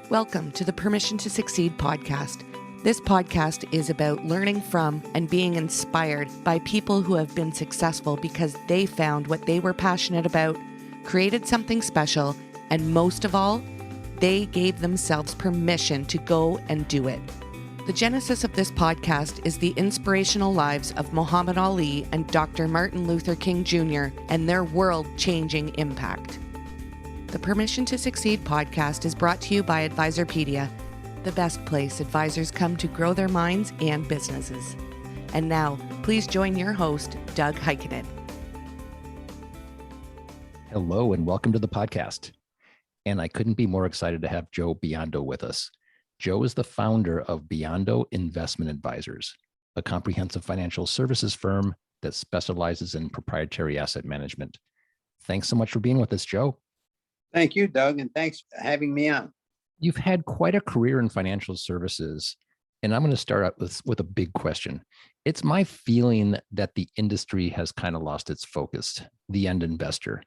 Welcome to the Permission to Succeed podcast. This podcast is about learning from and being inspired by people who have been successful because they found what they were passionate about, created something special, and most of all, they gave themselves permission to go and do it. The genesis of this podcast is the inspirational lives of Muhammad Ali and Dr. Martin Luther King Jr. and their world-changing impact. The Permission to Succeed podcast is brought to you by Advisorpedia, the best place advisors come to grow their minds and businesses. And now, please join your host, Doug Heikkinen. Hello, and welcome to the podcast. And I couldn't be more excited to have Joe Biondo with us. Joe is the founder of Biondo Investment Advisors, a comprehensive financial services firm that specializes in proprietary asset management. Thanks so much for being with us, Joe. Thank you, Doug, and thanks for having me on. You've had quite a career in financial services, and I'm going to start out with a big question. It's my feeling that the industry has kind of lost its focus, the end investor.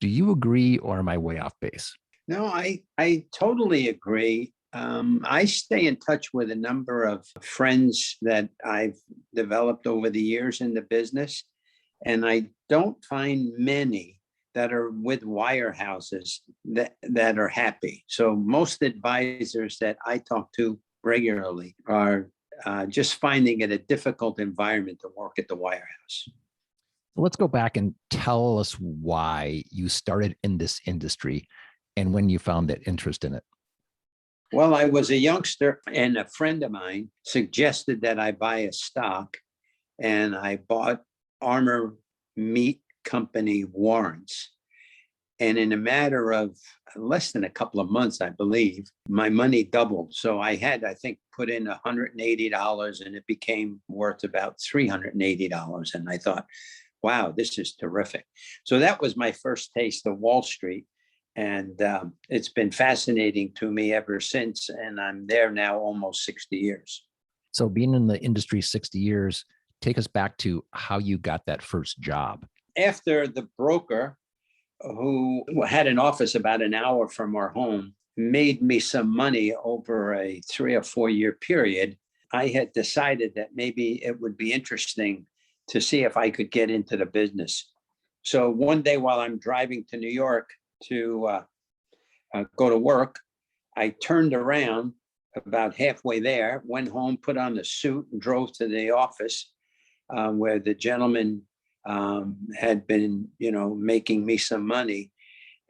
Do you agree, or am I way off base? No, I totally agree. I stay in touch with a number of friends that I've developed over the years in the business, and I don't find many that are with wirehouses that are happy. So most advisors that I talk to regularly are just finding it a difficult environment to work at the wirehouse. Let's go back and tell us why you started in this industry and when you found that interest in it. Well, I was a youngster and a friend of mine suggested that I buy a stock, and I bought Armor Meat Company warrants. And in a matter of less than a couple of months, I believe, my money doubled. So I had, I think, put in $180 and it became worth about $380. And I thought, wow, this is terrific. So that was my first taste of Wall Street. And it's been fascinating to me ever since. And I'm there now almost 60 years. So being in the industry 60 years, take us back to how you got that first job. After the broker, who had an office about an hour from our home, made me some money over a 3 or 4 year period, I had decided that maybe it would be interesting to see if I could get into the business. So one day while I'm driving to New York to go to work, I turned around about halfway there, went home, put on the suit and drove to the office where the gentleman had been, making me some money.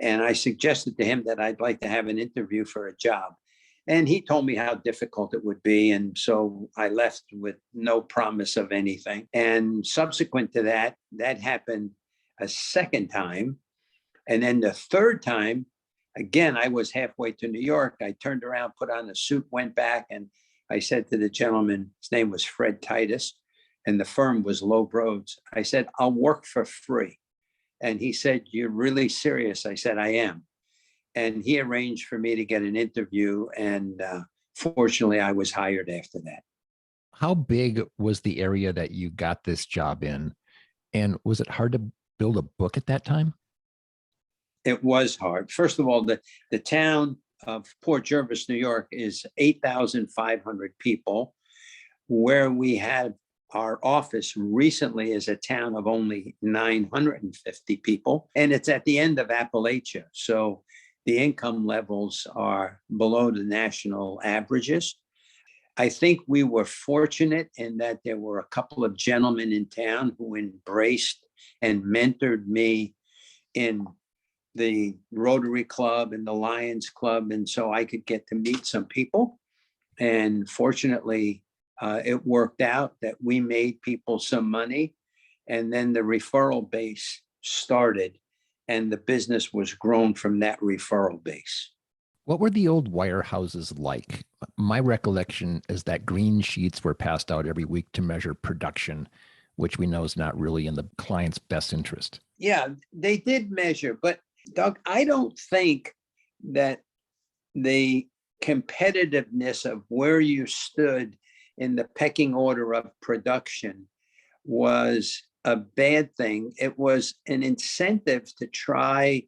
And I suggested to him that I'd like to have an interview for a job. And he told me how difficult it would be. And so I left with no promise of anything. And subsequent to that, that happened a second time. And then the third time, again, I was halfway to New York. I turned around, put on a suit, went back, and I said to the gentleman, his name was Fred Titus, and the firm was Loeb Rhodes. I said, I'll work for free. And he said, you're really serious? I said, I am. And he arranged for me to get an interview. And fortunately, I was hired after that. How big was the area that you got this job in? And was it hard to build a book at that time? It was hard. First of all, the town of Port Jervis, New York is 8,500 people. Where we had our office recently is a town of only 950 people, and it's at the end of Appalachia. So the income levels are below the national averages. I think we were fortunate in that there were a couple of gentlemen in town who embraced and mentored me in the Rotary Club and the Lions Club. And so I could get to meet some people. And fortunately, it worked out that we made people some money, and then the referral base started and the business was grown from that referral base. What were the old wirehouses like? My recollection is that green sheets were passed out every week to measure production, which we know is not really in the client's best interest. Yeah, they did measure, but Doug, I don't think that the competitiveness of where you stood in the pecking order of production was a bad thing. It was an incentive to try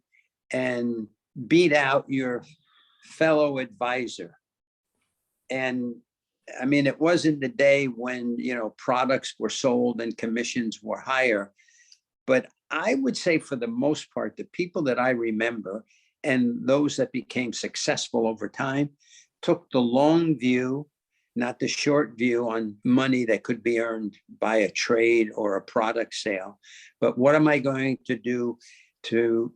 and beat out your fellow advisor. And I mean, it wasn't the day when, products were sold and commissions were higher. But I would say for the most part, the people that I remember and those that became successful over time took the long view, not the short view on money that could be earned by a trade or a product sale. But what am I going to do to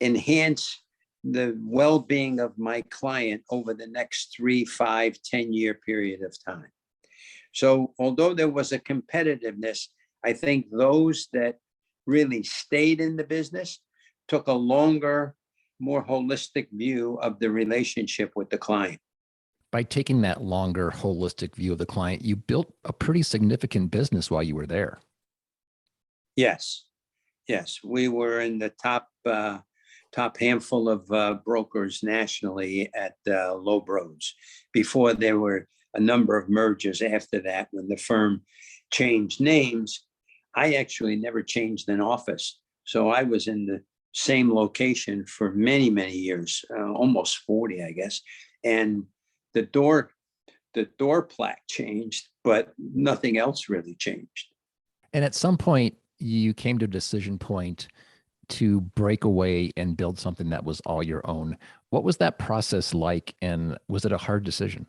enhance the well-being of my client over the next 3, 5, 10-year period of time? So although there was a competitiveness, I think those that really stayed in the business took a longer, more holistic view of the relationship with the client. By taking that longer, holistic view of the client, you built a pretty significant business while you were there. Yes. We were in the top handful of brokers nationally at Low Bros. Before there were a number of mergers after that, when the firm changed names, I actually never changed an office. So I was in the same location for many, many years, almost 40, I guess. And the door plaque changed, but nothing else really changed. And at some point, you came to a decision point to break away and build something that was all your own. What was that process like? And was it a hard decision?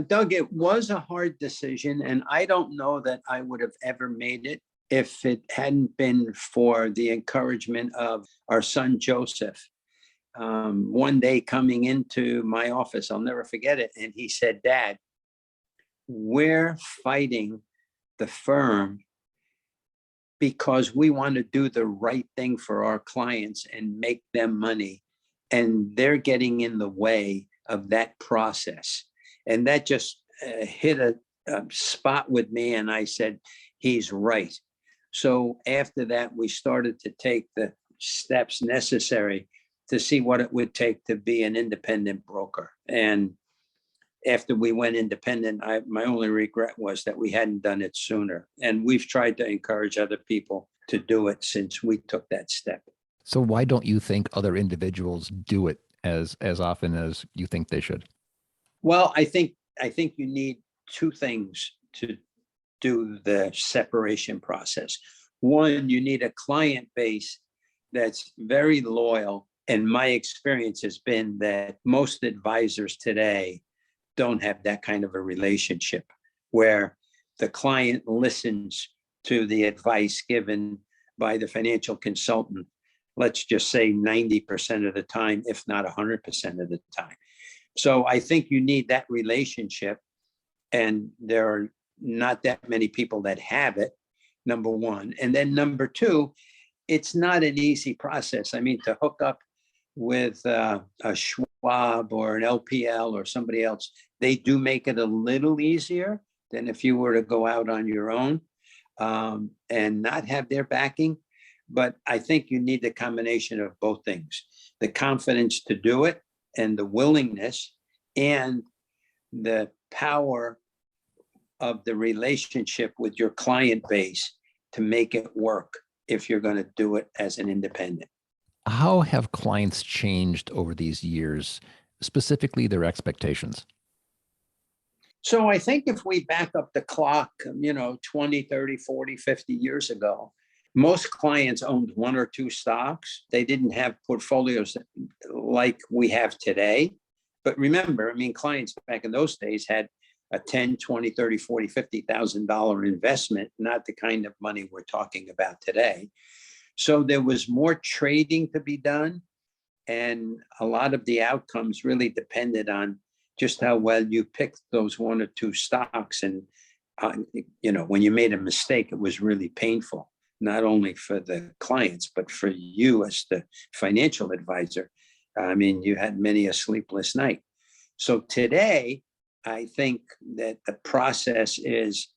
Doug, it was a hard decision. And I don't know that I would have ever made it if it hadn't been for the encouragement of our son, Joseph. One day coming into my office, I'll never forget it. And he said, "Dad, we're fighting the firm because we want to do the right thing for our clients and make them money. And they're getting in the way of that process." And that just hit a spot with me. And I said, he's right. So after that, we started to take the steps necessary to see what it would take to be an independent broker. And after we went independent, my only regret was that we hadn't done it sooner. And we've tried to encourage other people to do it since we took that step. So why don't you think other individuals do it as often as you think they should? Well, I think you need two things to do the separation process. One, you need a client base that's very loyal. And my experience has been that most advisors today don't have that kind of a relationship where the client listens to the advice given by the financial consultant, let's just say 90% of the time, if not 100% of the time. So I think you need that relationship. And there are not that many people that have it, number one. And then number two, it's not an easy process. I mean, to hook up with a Schwab or an LPL or somebody else, they do make it a little easier than if you were to go out on your own and not have their backing. But I think you need the combination of both things, the confidence to do it and the willingness and the power of the relationship with your client base to make it work if you're going to do it as an independent. How have clients changed over these years, specifically their expectations? So I think if we back up the clock, 20, 30, 40, 50 years ago, most clients owned one or two stocks. They didn't have portfolios like we have today. But remember, clients back in those days had a 10, 20, 30, 40, $50,000 investment, not the kind of money we're talking about today. So there was more trading to be done. And a lot of the outcomes really depended on just how well you picked those one or two stocks. And, when you made a mistake, it was really painful, not only for the clients, but for you as the financial advisor. You had many a sleepless night. So today, I think that the process is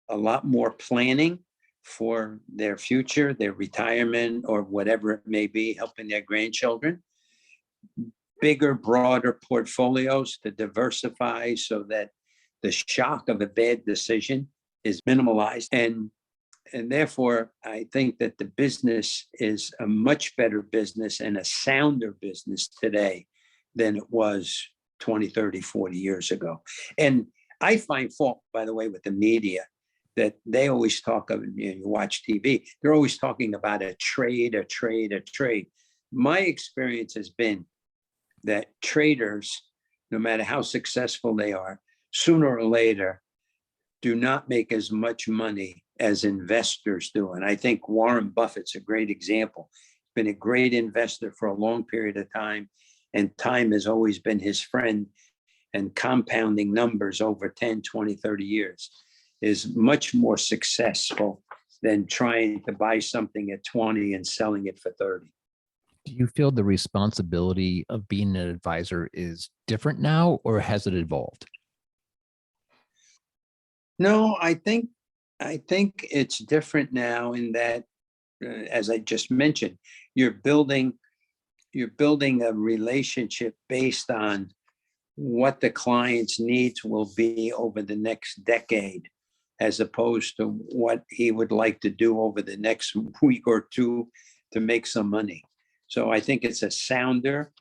a lot more planning for their future, their retirement, or whatever it may be, helping their grandchildren. Bigger, broader portfolios to diversify so that the shock of a bad decision is minimalized. And therefore, I think that the business is a much better business and a sounder business today than it was 20, 30, 40 years ago. And I find fault, by the way, with the media, that they always talk of, you watch TV, they're always talking about a trade, a trade, a trade. My experience has been that traders, no matter how successful they are, sooner or later do not make as much money as investors do. And I think Warren Buffett's a great example. He's been a great investor for a long period of time, and time has always been his friend. And compounding numbers over 10, 20, 30 years is much more successful than trying to buy something at 20 and selling it for 30. Do you feel the responsibility of being an advisor is different now, or has it evolved? No, I think it's different now in that, as I just mentioned, you're building a relationship based on what the client's needs will be over the next decade, as opposed to what he would like to do over the next week or two to make some money. So I think it's a sounder,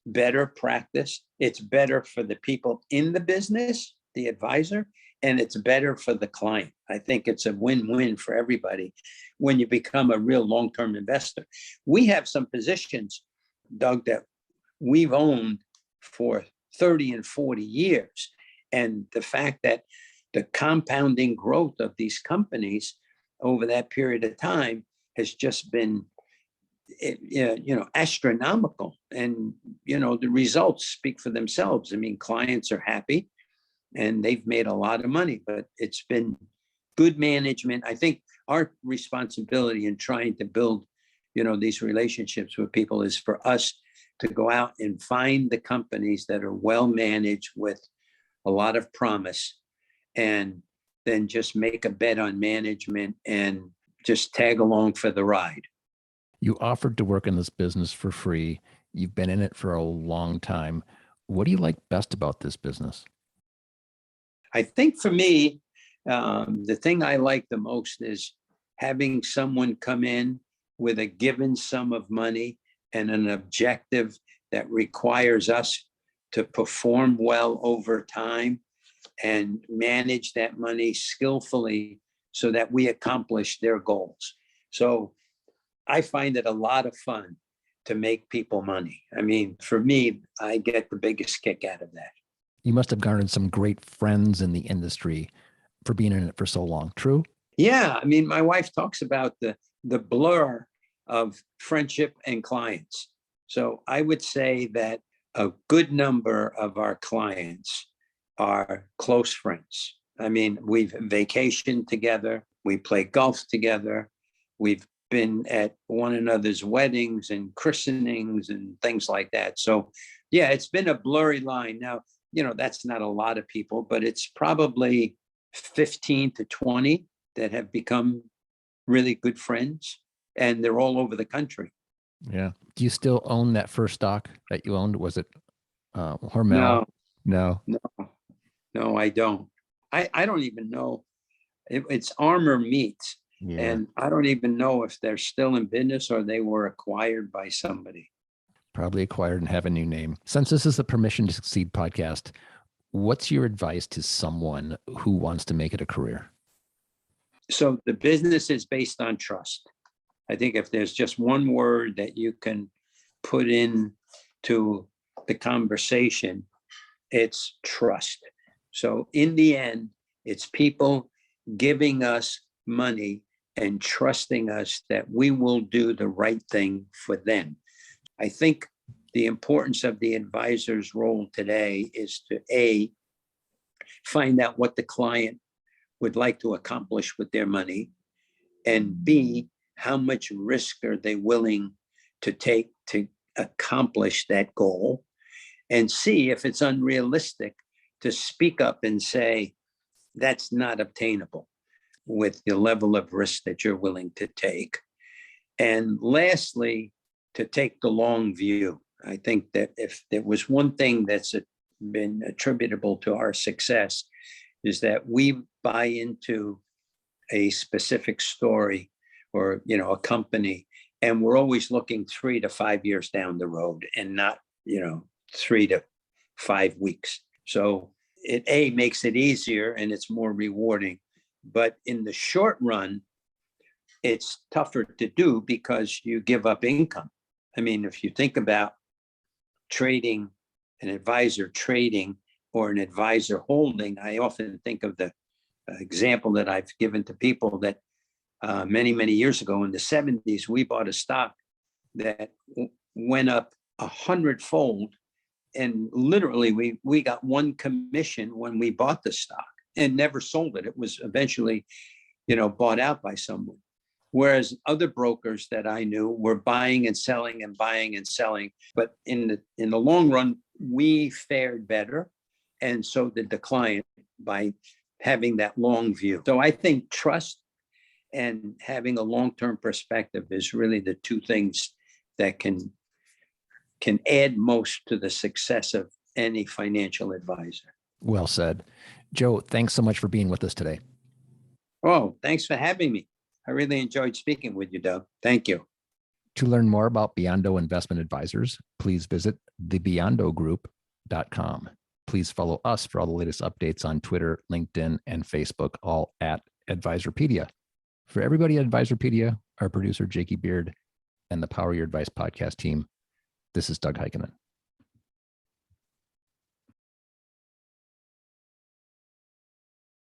better practice. It's better for the people in the business, the advisor, and it's better for the client. I think it's a win-win for everybody when you become a real long-term investor. We have some positions, Doug, that we've owned for 30 and 40 years. And the fact that the compounding growth of these companies over that period of time has just been, astronomical. And, the results speak for themselves. I mean, clients are happy and they've made a lot of money, but it's been good management. I think our responsibility in trying to build, these relationships with people is for us to go out and find the companies that are well managed with a lot of promise, and then just make a bet on management and just tag along for the ride. You offered to work in this business for free. You've been in it for a long time. What do you like best about this business? I think for me, the thing I like the most is having someone come in with a given sum of money and an objective that requires us to perform well over time and manage that money skillfully so that we accomplish their goals. So I find it a lot of fun to make people money. I mean, for me, I get the biggest kick out of that. You must have garnered some great friends in the industry for being in it for so long. True? Yeah. I mean, my wife talks about the blur of friendship and clients. So I would say that a good number of our clients are close friends. I mean, we've vacationed together, we play golf together, we've been at one another's weddings and christenings and things like that. So yeah, it's been a blurry line. Now, that's not a lot of people, but it's probably 15 to 20 that have become really good friends, and they're all over the country. Yeah. Do you still own that first stock that you owned? Was it Hormel? No. No, I don't. I don't even know. It's Armor Meats. Yeah. And I don't even know if they're still in business or they were acquired by somebody. Probably acquired and have a new name. Since this is the Permission to Succeed podcast, what's your advice to someone who wants to make it a career? So the business is based on trust. I think if there's just one word that you can put into the conversation, it's trust. So in the end, it's people giving us money and trusting us that we will do the right thing for them. I think the importance of the advisor's role today is to A, find out what the client would like to accomplish with their money, and B, how much risk are they willing to take to accomplish that goal, and C, if it's unrealistic, to speak up and say, that's not obtainable with the level of risk that you're willing to take. And lastly, to take the long view. I think that if there was one thing that's been attributable to our success, is that we buy into a specific story or a company, and we're always looking 3 to 5 years down the road and not 3 to 5 weeks. So it makes it easier and it's more rewarding. But in the short run, it's tougher to do because you give up income. I mean, if you think about trading, an advisor trading or an advisor holding, I often think of the example that I've given to people that many, many years ago in the 70s, we bought a stock that went up 100-fold. And literally, we got one commission when we bought the stock and never sold it. It was eventually, bought out by someone. Whereas other brokers that I knew were buying and selling and buying and selling. But in the long run, we fared better. And so did the client by having that long view. So I think trust and having a long-term perspective is really the two things that can add most to the success of any financial advisor. Well said. Joe, thanks so much for being with us today. Oh, thanks for having me. I really enjoyed speaking with you, Doug. Thank you. To learn more about Biondo Investment Advisors, please visit thebiondogroup.com. Please follow us for all the latest updates on Twitter, LinkedIn, and Facebook, all at Advisorpedia. For everybody at Advisorpedia, our producer, Jakey Beard, and the Power Your Advice podcast team, this is Doug Heikkinen.